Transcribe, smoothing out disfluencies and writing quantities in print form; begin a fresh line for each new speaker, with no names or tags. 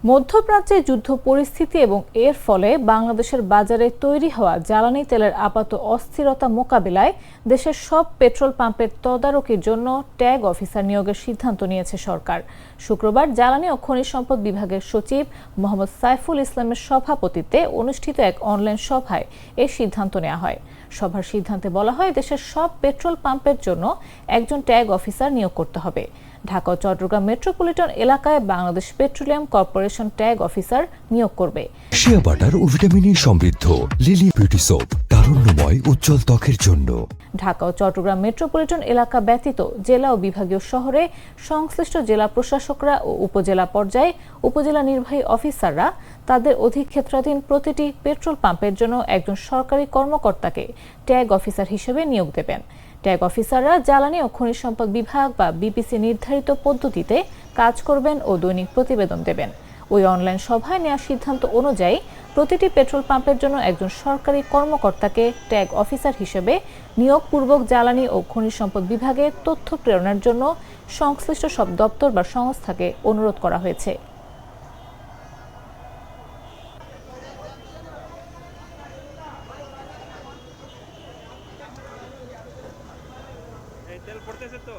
মধ্যপ্রাচ্যে যুদ্ধ পরিস্থিতি এবং এর ফলে বাংলাদেশের বাজারে তৈরি হওয়া জ্বালানি তেলের আপাত অস্থিরতা মোকাবিলায় দেশের সব পেট্রোল পাম্পের তদারকির জন্য ট্যাগ অফিসার নিয়োগের সিদ্ধান্ত নিয়েছে সরকার। শুক্রবার জ্বালানি ও খনিজ সম্পদ বিভাগের সচিব মোহাম্মদ সাইফুল ইসলামের সভাপতিত্বে অনুষ্ঠিত এক অনলাইন সভায় এই সিদ্ধান্ত নেওয়া হয়। সভার সিদ্ধান্তে বলা হয়, দেশের সব পেট্রোল পাম্পের জন্য একজন ট্যাগ অফিসার নিয়োগ করতে হবে। ঢাকা ও চট্টগ্রাম মেট্রোপলিটন এলাকায় Bangladesh petroleum corporation tag officer নিয়োগ করবে।
শিয়া বাটার ও ভিটামিন সমৃদ্ধ লিলি বিউটি সোপ, তারুণ্যময় উজ্জ্বল ত্বকের জন্য।
ঢাকা ও চট্টগ্রাম মেট্রোপলিটন এলাকা ব্যতীত জেলা ও বিভাগীয় শহরে সংশ্লিষ্ট জেলা প্রশাসকরা ও উপজেলা পর্যায়ে উপজেলা নির্বাহী অফিসাররা তাদের অধিক্ষেত্রাধীন প্রতিটি পেট্রোল পাম্পের জন্য একজন সরকারি কর্মকর্তাকে ট্যাগ অফিসার হিসেবে নিয়োগ দেবেন। ট্যাগ অফিসাররা জ্বালানি ও খনিজ সম্পদ বিভাগ বা বিপিসি নির্ধারিত পদ্ধতিতে কাজ করবেন ও দৈনিক প্রতিবেদন দেবেন। ওই অনলাইন সভায় নেওয়া সিদ্ধান্ত অনুযায়ী প্রতিটি পেট্রোল পাম্পের জন্য একজন সরকারি কর্মকর্তাকে ট্যাগ অফিসার হিসেবে নিয়োগপূর্বক জ্বালানি ও খনিজ সম্পদ বিভাগে তথ্য প্রেরণের জন্য সংশ্লিষ্ট সব দপ্তর বা সংস্থাকে অনুরোধ করা হয়েছে।
তেল পড়তেছে তো।